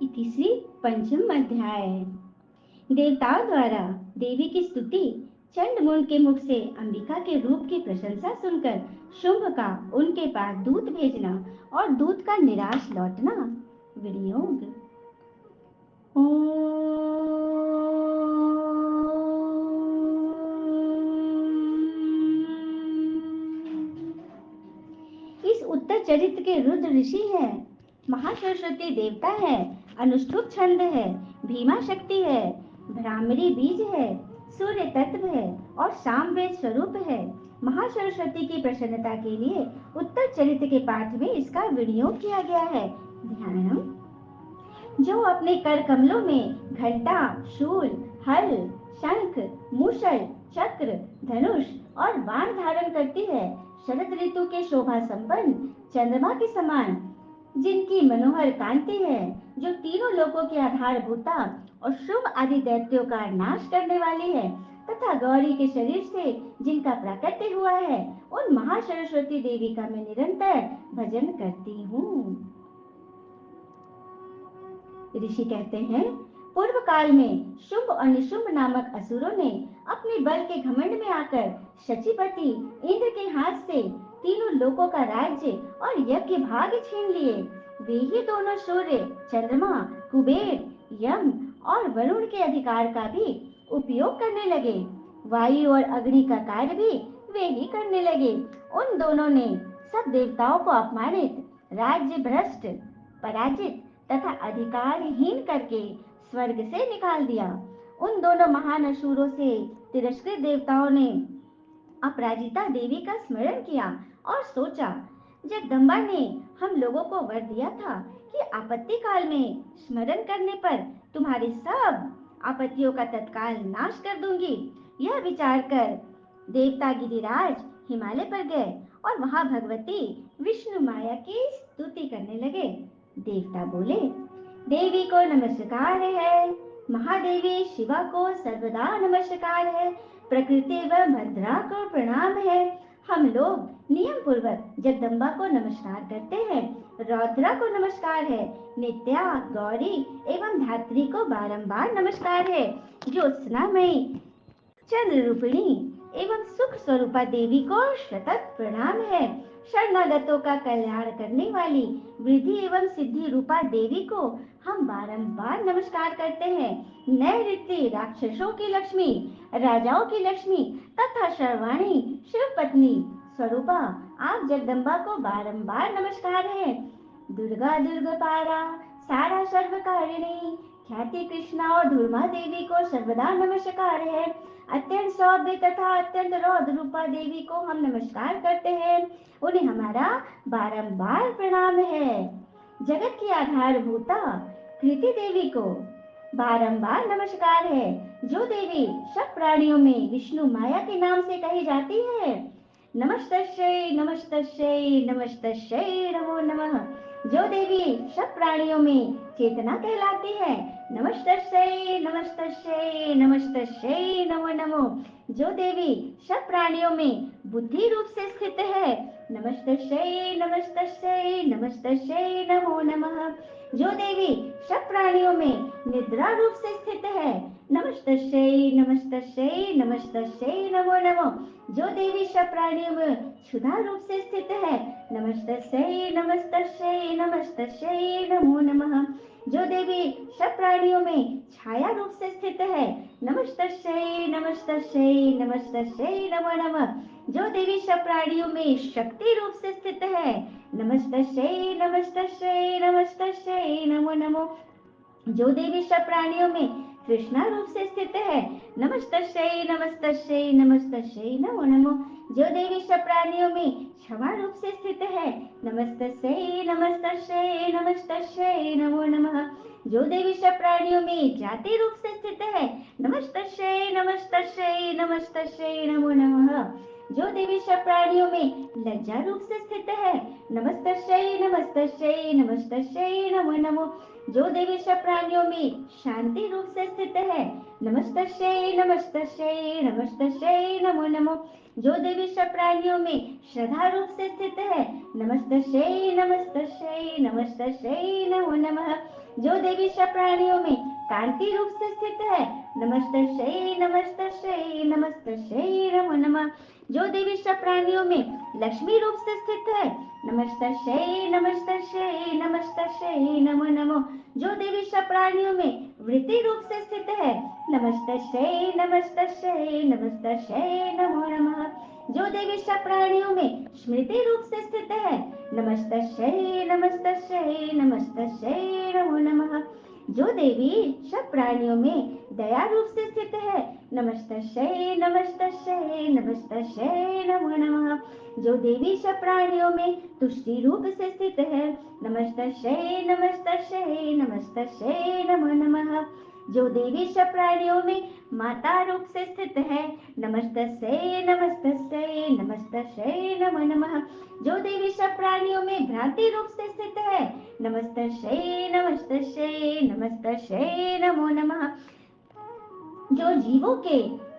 इतिश्री पंचम अध्याय। देवताओं द्वारा देवी की स्तुति। चंडमुंड के मुख से अंबिका के रूप की प्रशंसा सुनकर शुंभ का उनके पास दूत भेजना और दूत का निराश लौटना। विनियोग। इस उत्तर चरित्र के रुद्र ऋषि है, महासरस्वती देवता है, अनुष्टुप छंद है, भीमा शक्ति है, भ्रामरी बीज है, सूर्य तत्व है और सामवेद स्वरूप है। महासरस्वती की प्रसन्नता के लिए उत्तर चरित्र के पाठ में इसका विनियोग किया गया है। ध्यानम। जो अपने कर कमलों में घंटा, शूल, हल, शंख, मूषल, चक्र, धनुष और बाण धारण करती है, शरद ऋतु के शोभा संपन्न चंद्रमा के समान, जिनकी मनोहर कांति है, जो तीनों लोकों के आधारभूता और शुभ आदि दैत्यों का नाश करने वाली है, तथा गौरी के शरीर से जिनका प्राकट्य हुआ है, उन महासरस्वती देवी का मैं निरंतर भजन करती हूँ। ऋषि कहते हैं, पूर्व काल में शुंभ और निशुंभ नामक असुरों ने अपने बल के घमंड में आकर शचीपति इंद्र के हाथ से तीनों लोकों का राज्य और यज्ञ भाग छीन लिए। वे ही दोनों सूर्य, चंद्रमा, कुबेर, यम और वरुण के अधिकार का भी उपयोग करने लगे। वायु और अग्नि का कार्य भी वे ही करने लगे। उन दोनों ने सब देवताओं को अपमानित, राज्य भ्रष्ट, पराजित तथा अधिकारहीन करके स्वर्ग से निकाल दिया। उन दोनों महान असुरों से तिरस्कृत देवताओं ने अपराजिता देवी का स्मरण किया और सोचा, जगदम्बा ने हम लोगों को वर दिया था कि आपत्ति काल में स्मरण करने पर तुम्हारी सब आपत्तियों का तत्काल नाश कर दूंगी। यह विचार कर देवता गिरिराज हिमालय पर गए और वहां भगवती विष्णु माया की स्तुति करने लगे। देवता बोले, देवी को नमस्कार है, महादेवी शिवा को सर्वदा नमस्कार है, प्रकृति व भद्रा को प्रणाम है। हम लोग नियम पूर्वक जगदम्बा को नमस्कार करते हैं। रौद्रा को नमस्कार है, नित्या, गौरी एवं धात्री को बारंबार नमस्कार है। ज्योत्सनामयी, चंद्र रूपिणी एवं सुख स्वरूपा देवी को शतत प्रणाम है। शरणागतों का कल्याण करने वाली वृद्धि एवं सिद्धि रूपा देवी को हम बारंबार नमस्कार करते हैं। नैऋत्य राक्षसों की लक्ष्मी, राजाओं की लक्ष्मी तथा सर्वाणी शिव पत्नी स्वरूपा आप जगदम्बा को बारंबार नमस्कार है। दुर्गा दुर्गपारा, सारा सर्वकारिणी, ख्याति कृष्णा और धूर्मा देवी को सर्वदा नमस्कार है। अत्यंत सौम्य तथा अत्यंत रौद्र रूपा देवी को हम नमस्कार करते हैं। उन्हें हमारा बारंबार प्रणाम है। जगत की आधारभूता कृति देवी को बारंबार नमस्कार है, जो देवी सब प्राणियों में विष्णु माया के नाम से कही जाती है। नमस्तस्यै नमस्तस्यै नमस्तस्यै नमो नमः, जो देवी सब प्राणियों में चेतना कहलाती है। नमस्तस्यै नमस्तस्यै नमस्तस्यै नमो नमो, जो देवी सब प्राणियों में बुद्धि रूप से स्थित है। नमस्तस्यै नमस्तस्यै नमस्तस्यै नमो नमः, जो देवी सब प्राणियों में निद्रा रूप से स्थित है। नमस्तस्यै नमस्तस्यै नमस्तस्यै नमो नमो, जो देवी सब प्राणियों में क्षुधा रूप से स्थित है। नमस्तस्यै नमस्तस्यै नमस्तस्यै नमो नमः, जो देवी सब प्राणियों में छाया रूप से स्थित है। नमस्तस्यै नमस्तस्यै नमस्तस्यै नमो नमः, जो देवी सब प्राणियों में शक्ति रूप से स्थित है। नमस्तस्यै नमस्तस्यै नमस्तस्यै नमो नमो, जो देवी सब प्राणियों में कृष्णा रूप से स्थित है। नमस्तस्यै नमस्तस्यै नमस्तस्यै नमो नमो, जो देवी सब प्राणियों में क्षमा रूप से स्थित है। नमस्तस्यै नमस्तस्यै नमस्तस्यै नमो नमः, जो देवी सब प्राणियों में जाति रूप से स्थित है। नमस्तस्यै नमस्तस्यै नमस्तस्यै नमो नमः, जो देवी सब प्राणियों में लज्जा रूप से स्थित है। नमस्तस्यै नमस्तस्यै नमस्तस्यै नमो नमो, जो देवी सब प्राणियों में शांति रूप से स्थित है। नमस्तस्यै नमस्तस्यै नमस्तस्यै नमो नमो, जो देवी सब प्राणियों में श्रद्धा रूप से स्थित है। नमस्तस्यै नमस्तस्यै नमस्तस्यै नमो नमः, जो देवी सब प्राणियों में कांति रूप से स्थित है, नमस्तस्यै नमस्तस्यै नमस्तस्यै नमो नमः। जो देवी सब प्राणियों में लक्ष्मी रूप से स्थित है, नमस्तस्यै नमस्तस्यै नमस्तस्यै नमो नमः। जो देवी सब प्राणियों में वृत्ति रूप से स्थित है, नमस्तस्यै नमस्तस्यै नमस्तस्यै नमो नमः। जो देवी सब प्राणियों में स्मृति रूप से स्थित है, नमस्तस्यै नमस्तस्यै नमस्तस्यै नमो नमः। जो देवी सब प्राणियों में दया रूप से स्थित है, नमस्तस्यै नमस्तस्यै नमस्तस्यै नमो नमः। जो देवी सब प्राणियों में तुष्टि रूप से स्थित है, नमस्तस्यै नमस्तस्यै नमस्तस्यै नमो नमः। जो देवी सब प्राणियों में माता रूप से स्थित है, नमस्तस्यै नमस्तस्यै नमस्तस्यै नमो नमः। जो देवी सब प्राणियों में भ्रांति रूप से स्थित है, नमस्तस्यै नमस्तस्यै नमस्तस्यै नमो नमः। जो जीवों के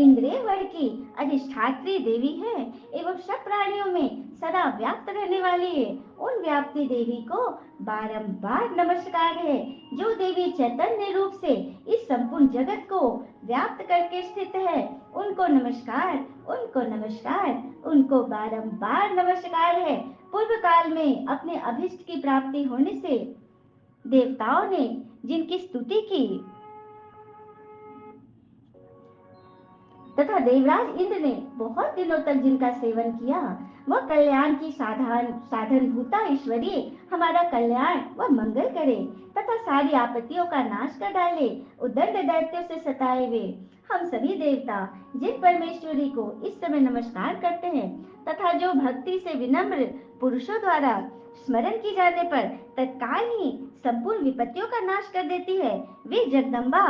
इंद्रिय वर्ग की अधिष्ठात्री देवी है एवं सब प्राणियों में सदा व्याप्त रहने वाली है, उन व्याप्ति देवी को बारंबार नमस्कार है। जो देवी चैतन्य रूप से इस संपूर्ण जगत को व्याप्त करके स्थित है, उनको नमस्कार, उनको नमस्कार, उनको बारंबार नमस्कार है। पूर्व काल में अपने अभिष्ट की प्राप्ति होने से देवताओं ने जिनकी स्तुति की तथा देवराज इंद्र ने बहुत दिनों तक जिनका सेवन किया, वह कल्याण की साधन भूता ईश्वरी हमारा कल्याण व मंगल करे तथा सारी आपत्तियों का नाश कर डाले। उद्दंड दैत्यों से सताए हुए हम सभी देवता जिन परमेश्वरी को इस समय नमस्कार करते हैं तथा जो भक्ति से विनम्र पुरुषों द्वारा स्मरण की जाने पर तत्काल ही संपूर्ण विपत्तियों का नाश कर देती है, वे जगदम्बा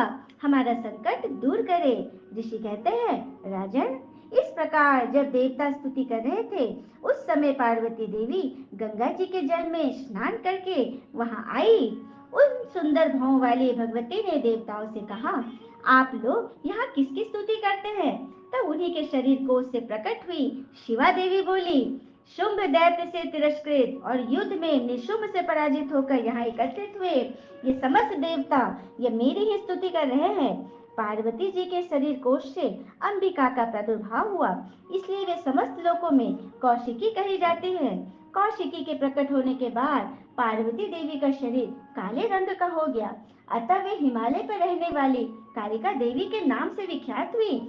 हमारा संकट दूर करे। ऋषि कहते हैं, राजन, इस प्रकार जब देवता स्तुति कर रहे थे, उस समय पार्वती देवी गंगा जी के जल में स्नान करके वहां आई। उन सुंदर भावों वाली भगवती ने देवताओं से कहा, आप लोग यहाँ किसकी स्तुति करते हैं? तब उन्हीं के शरीर कोश से प्रकट हुई शिवा देवी बोली, शुंभ दैत्य से तिरस्कृत और युद्ध में निशुंभ से पराजित होकर यहाँ एकत्रित हुए ये समस्त देवता ये मेरी ही स्तुति कर रहे हैं। पार्वती जी के शरीर कोश से अंबिका का प्रादुर्भाव हुआ, इसलिए वे समस्त लोकों में कौशिकी कही जाती है। कौशिकी के प्रकट होने के बाद पार्वती देवी का शरीर काले रंग का हो गया, अतः वे हिमालय पर रहने वाली कालिका देवी के नाम से विख्यात हुई।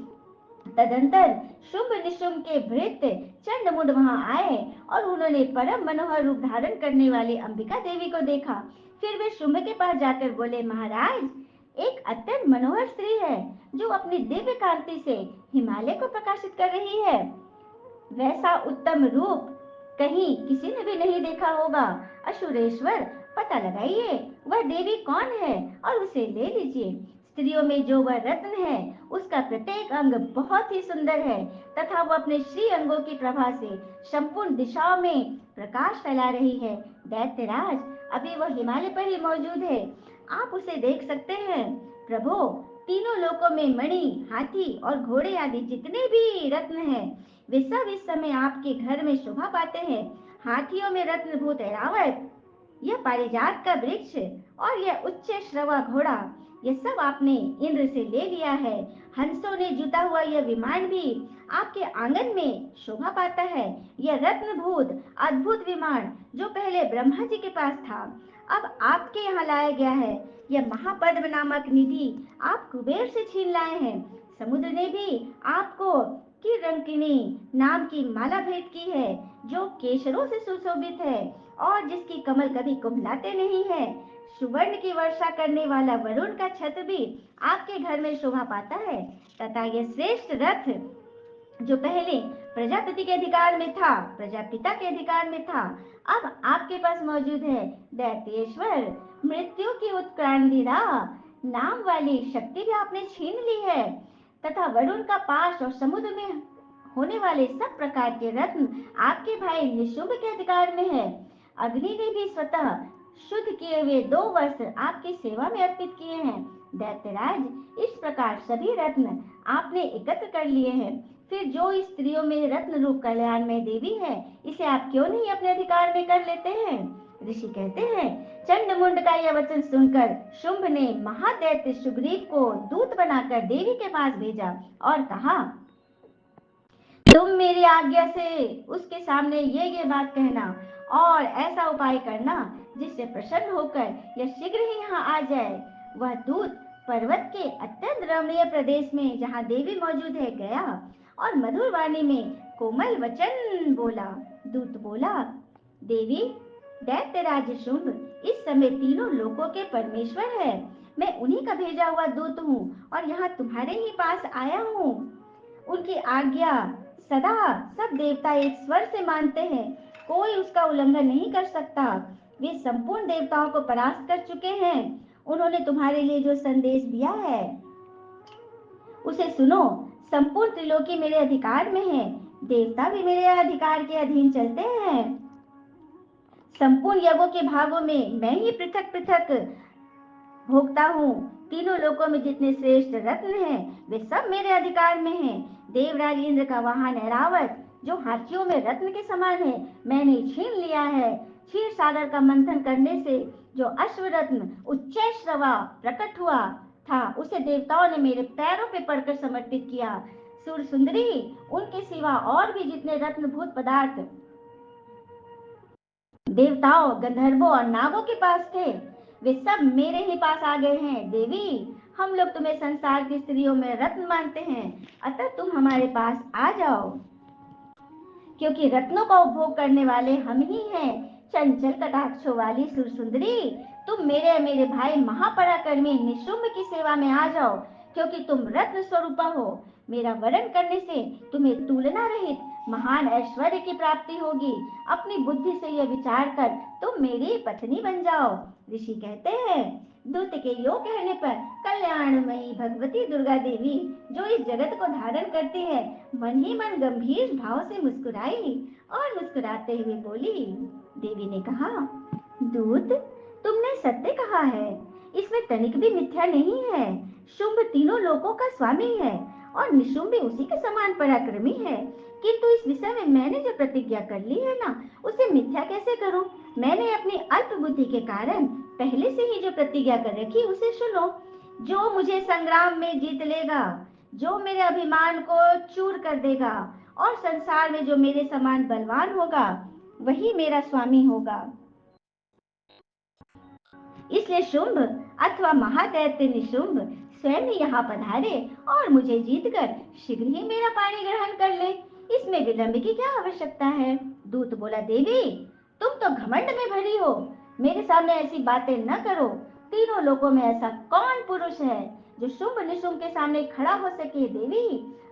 तदंतर शुंभ निशुंभ के भृत्य चंडमुंड वहां आए और उन्होंने परम मनोहर रूप धारण करने वाली अंबिका देवी को देखा। फिर वे शुंभ के पास जाकर बोले, महाराज, एक अत्यंत मनोहर स्त्री है जो अपनी दिव्य कांति से हिमालय को प्रकाशित कर रही है। वैसा उत्तम रूप कहीं किसी ने भी नहीं देखा होगा। असुरेश्वर, पता लगाइए वह देवी कौन है और उसे ले लीजिए। स्त्रियों में जो वह रत्न है, उसका प्रत्येक अंग बहुत ही सुंदर है तथा वह अपने श्री अंगों की प्रभा से संपूर्ण दिशाओं में प्रकाश फैला रही है। दैत्यराज, अभी वह हिमालय पर ही मौजूद है, आप उसे देख सकते हैं। प्रभु, तीनों लोकों में मणि, हाथी और घोड़े आदि जितने भी रत्न हैं, वे सब इस समय आपके घर में शोभा पाते हैं। हाथियों में रत्नभूत ऐरावत, यह पारिजात का वृक्ष और यह उच्च श्रवा घोड़ा, यह सब आपने इंद्र से ले लिया है। हंसों ने जुटा हुआ यह विमान भी आपके आंगन में शोभा पाता है। यह रत्नभूत अद्भुत विमान जो पहले ब्रह्मा जी के पास था, अब आपके यहाँ लाया गया है। यह महापद्म नामक निधि आप कुबेर से छीन लाए हैं। समुद्र ने भी आपको की रंकिणी नाम की माला भेंट की है जो केशरों से सुशोभित है और जिसकी कमल कभी कुम्भलाते नहीं है। सुवर्ण की वर्षा करने वाला वरुण का छत्र भी आपके घर में शोभा पाता है तथा यह श्रेष्ठ रथ जो पहले प्रजापति के अधिकार में था, प्रजापिता के अधिकार में था, अब आपके पास मौजूद है। दैत्येश्वर, मृत्यु की उत्क्रांतिदा नाम वाली शक्ति भी आपने छीन ली है तथा वरुण का पाश और समुद्र में होने वाले सब प्रकार के रत्न आपके भाई निशुंभ के अधिकार में है। अग्नि ने भी स्वतः शुद्ध किए हुए 2 वस्त्र आपकी सेवा में अर्पित किए हैं। दैत्यराज, इस प्रकार सभी रत्न आपने एकत्र कर लिए हैं। फिर जो इस स्त्रियों में रत्न रूप कल्याण में देवी है, इसे आप क्यों नहीं अपने अधिकार में कर लेते हैं? ऋषि कहते हैं, चंड मुंड का यह वचन सुनकर शुंभ ने महादैत्य सुग्रीव को दूत बनाकर देवी के पास भेजा और कहा, तुम मेरी आज्ञा से उसके सामने ये बात कहना और ऐसा उपाय करना जिससे प्रसन्न होकर यह शीघ्र ही यहाँ आ जाए। वह दूत पर्वत के अत्यंत रमणीय प्रदेश में जहाँ देवी मौजूद है गया और मधुर वाणी में कोमल वचन बोला। दूत बोला, देवी, दैत्यराज शुंभ इस समय तीनों लोकों के परमेश्वर है। मैं उन्हीं का भेजा हुआ दूत हूँ और यहाँ तुम्हारे ही पास आया हूँ। उनकी आज्ञा सदा सब देवता एक स्वर से मानते हैं, कोई उसका उल्लंघन नहीं कर सकता। वे संपूर्ण देवताओं को परास्त कर चुके हैं। उन्होंने तुम्हारे लिए जो संदेश दिया है उसे सुनो। संपूर्ण त्रिलोकी मेरे अधिकार में है, देवता भी मेरे अधिकार के अधीन चलते हैं। संपूर्ण यज्ञों के भागों में मैं ही पृथक पृथक भोगता हूँ। तीनों लोकों में जितने श्रेष्ठ रत्न हैं वे सब मेरे अधिकार में हैं। देवराज इंद्र का वाहन ऐरावत जो हाथियों में रत्न के समान है मैंने छीन लिया है। क्षीर सागर का मंथन करने से जो अश्वरत्न उच्चैश्रवा प्रकट हुआ था उसे देवताओं ने मेरे पैरों पे पड़कर समर्पित किया। सुर सुंदरी, उनके सिवा और भी जितने रत्नभूत पदार्थ देवताओं, गंधर्वों और नागों के पास थे वे सब मेरे ही पास आ गए हैं। देवी, हम लोग तुम्हें संसार की स्त्रियों में रत्न मानते हैं, अतः तुम हमारे पास आ जाओ, क्योंकि रत्नों का उपभोग करने वाले हम ही हैं। चंचल कटाक्षों वाली सुरसुंदरी, तुम मेरे भाई महापराक्रमी निशुंभ की सेवा में आ जाओ, क्योंकि तुम रत्न स्वरूपा हो। मेरा वरण करने से तुम्हें तुलना रहित महान ऐश्वर्य की प्राप्ति होगी। अपनी बुद्धि से यह विचार कर तुम मेरी पत्नी बन जाओ। ऋषि कहते हैं, दूत के यो कहने पर कल्याणमयी भगवती दुर्गा देवी जो इस जगत को धारण करती है मन ही मन गंभीर भाव से मुस्कुराई और मुस्कुराते हुए बोली। देवी ने कहा, दूत, तुमने सत्य कहा है, इसमें तनिक भी मिथ्या नहीं है। शुंभ तीनों लोकों का स्वामी है और निशुंभ भी उसी के समान पराक्रमी है, किंतु इस विषय में मैंने जो प्रतिज्ञा कर ली है ना उसे मिथ्या कैसे करूं। मैंने अपनी अल्प बुद्धि के कारण पहले से ही जो प्रतिज्ञा कर रखी उसे सुनो। जो मुझे संग्राम में जीत लेगा, जो मेरे अभिमान को चूर कर देगा और संसार में जो मेरे समान बलवान होगा वही मेरा स्वामी होगा। इसलिए शुंभ अथवा महादैत्य निशुंभ स्वयं यहाँ पधारे और मुझे जीतकर शीघ्र ही मेरा पाणी ग्रहण कर ले। इसमें विलंब की क्या आवश्यकता है। दूत बोला, देवी, तुम तो घमंड में भरी हो, मेरे सामने ऐसी बातें न करो। तीनों लोकों में ऐसा कौन पुरुष है जो शुंभ निशुंभ के सामने खड़ा हो सके। देवी,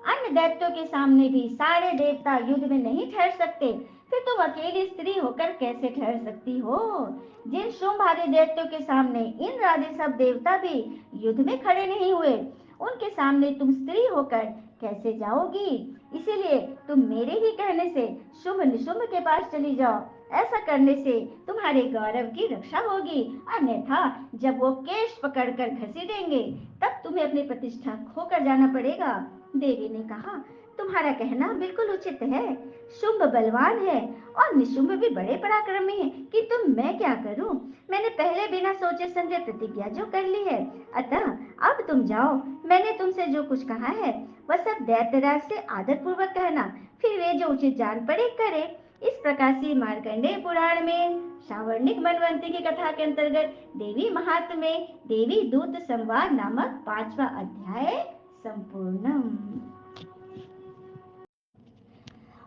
अन्य दैत्यों के सामने भी सारे देवता युद्ध में नहीं ठहर सकते, फिर तुम अकेली स्त्री होकर कैसे ठहर सकती हो। जिन शुंभ आदि दैत्यों के सामने इंद्र आदि सब देवता भी युद्ध में खड़े नहीं हुए, उनके सामने तुम स्त्री होकर कैसे जाओगी। इसीलिए तुम मेरे ही कहने से शुंभ निशुंभ के पास चली जाओ। ऐसा करने से तुम्हारे गौरव की रक्षा होगी, अन्यथा जब वो केश पकड़कर घसीटेंगे तब तुम्हें अपनी प्रतिष्ठा खोकर जाना पड़ेगा। देवी ने कहा, तुम्हारा कहना बिल्कुल उचित है। शुंभ बलवान है और निशुंभ भी बड़े पराक्रमी है, किंतु मैं क्या करूं। मैंने पहले बिना सोचे समझे प्रतिज्ञा जो कर ली है, अतः अब तुम जाओ। मैंने तुमसे जो कुछ कहा है वह सब दैत्यराज से आदर पूर्वक कहना, फिर वे जो उचित जान पड़े करे। इस प्रकार से मार्कंडेय पुराण में सावर्णिक मनवंती की कथा के अंतर्गत देवी महात्म्य में देवी दूत संवाद नामक 5वां अध्याय संपूर्णम।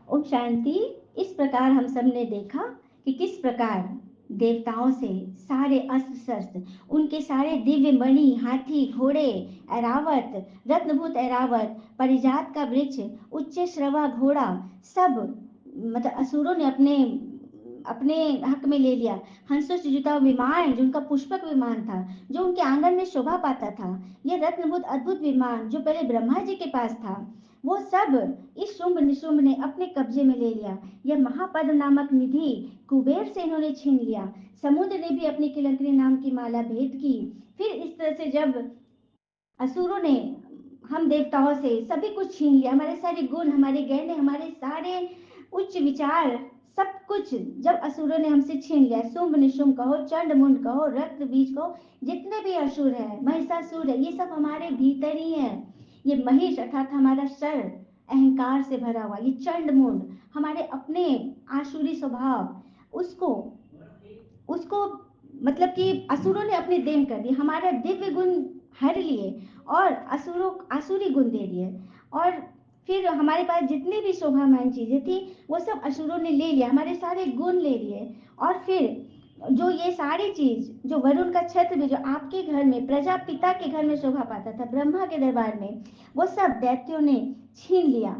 ओम शांति। इस प्रकार हम सब ने देखा कि किस प्रकार देवताओं से सारे अस्त्र शस्त्र, उनके सारे दिव्य मणि, हाथी, घोड़े, ऐरावत, रत्नभूत ऐरावत, परिजात का वृक्ष, उच्च श्रवा घोड़ा, सब मतलब असुरों ने अपने अपने हक में ले लिया। हंसों से जुटा विमान जो उनका पुष्पक विमान था, जो उनके आंगन में शोभा पाता था, यह रत्नभूत अद्भुत विमान जो पहले ब्रह्मा जी के पास था, वो सब इस शुंभ निशुंभ ने अपने कब्जे में ले लिया। यह महापद नामक निधि कुबेर से इन्होंने छीन लिया। समुद्र ने भी अपनी किलंकरी नाम की माला भेंट की। फिर इस तरह से जब असुरों ने हम देवताओं से सभी कुछ छीन लिया, हमारे सारे गुण, हमारे गहने, हमारे सारे उच्च विचार सब कुछ जब असुरों ने हमसे छीन लिया, शुंभ निशुंभ कहो, चंड मुंड कहो, रक्त बीज कहो, जितने भी असुर है, महिषासुर है, ये सब हमारे भीतर ही है। ये महिष अर्थात हमारा सर अहंकार से भरा हुआ, ये चंड मुंड हमारे अपने आसुरी स्वभाव, उसको उसको मतलब कि असुरों ने अपने देन कर दिए, हमारा दिव्य गुण हर लिए और असुरों आसुरी गुण दे दिए। और फिर हमारे पास जितनी भी शोभामान चीजें थी वो सब असुरों ने ले लिया, हमारे सारे गुण ले लिए। और फिर जो ये सारी चीज, जो वरुण का छत्र भी जो आपके घर में प्रजापिता के घर में शोभा पाता था, ब्रह्मा के दरबार में, वो सब दैत्यों ने छीन लिया।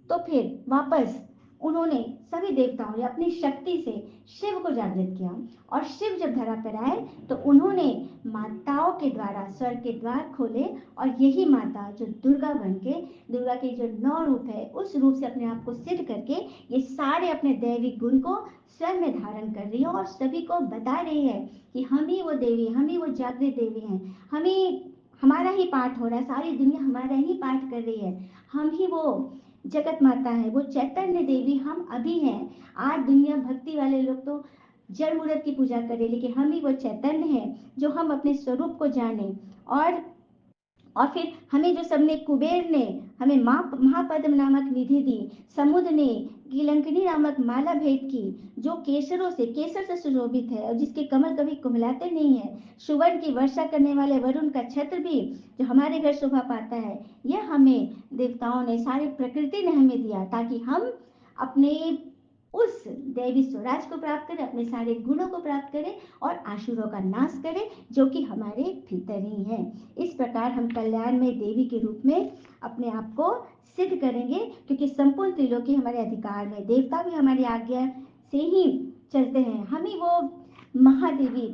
तो फिर वापस उन्होंने सभी देवताओं ने अपनी शक्ति से शिव को जागृत किया, और शिव जब धरा पर आए तो उन्होंने माताओं के द्वारा स्वर्ग के द्वार खोले, और यही माता जो दुर्गा बन के, दुर्गा के जो 9 रूप है उस रूप से अपने आप को सिद्ध करके ये सारे अपने दैवी गुण को स्वयं में धारण कर रही है, और सभी को बता रही है कि हम ही वो देवी, हम ही वो जागृत देवी हैं, हम ही, हमारा ही पाठ हो रहा है, सारी दुनिया हमारा ही पाठ कर रही है, हम ही वो जगत माता है, वो चैतन्य देवी हम अभी हैं। आज दुनिया भक्ति वाले लोग तो जड़ मूर्त की पूजा करें, लेकिन हम ही वो चैतन्य है जो हम अपने स्वरूप को जाने। और फिर हमें जो सबने, कुबेर ने हमें महापद्म नामक निधि दी, समुद्र ने गिलंकनी नामक माला भेंट की, जो केसरों से, केसर से सुशोभित है और जिसके कमल कभी कुमलाते नहीं है, सुवर्ण की वर्षा करने वाले वरुण का छत्र भी जो हमारे घर शोभा पाता है, यह हमें देवताओं ने, सारी प्रकृति ने हमें दिया, ताकि हम अपने उस दैवी स्वराज को प्राप्त करें, अपने सारे गुणों को प्राप्त करें और आसुरों का नाश करें, जो कि हमारे भीतर ही है। इस प्रकार हम कल्याण में देवी के रूप में अपने आप को सिद्ध करेंगे, क्योंकि संपूर्ण त्रिलोकी हमारे अधिकार में, देवता भी हमारी आज्ञा से ही चलते हैं। हम ही वो महादेवी,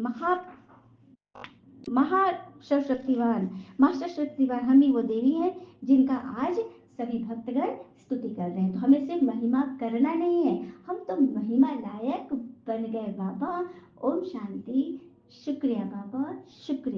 महाशक्तिवान, महाशक्तिवान हम ही वो देवी हैं जिनका आज सभी भक्तगण स्तुति कर रहे हैं। तो हमें सिर्फ महिमा करना नहीं है, हम तो महिमा लायक बन गए बाबा। ओम शांति। शुक्रिया बाबा, शुक्रिया।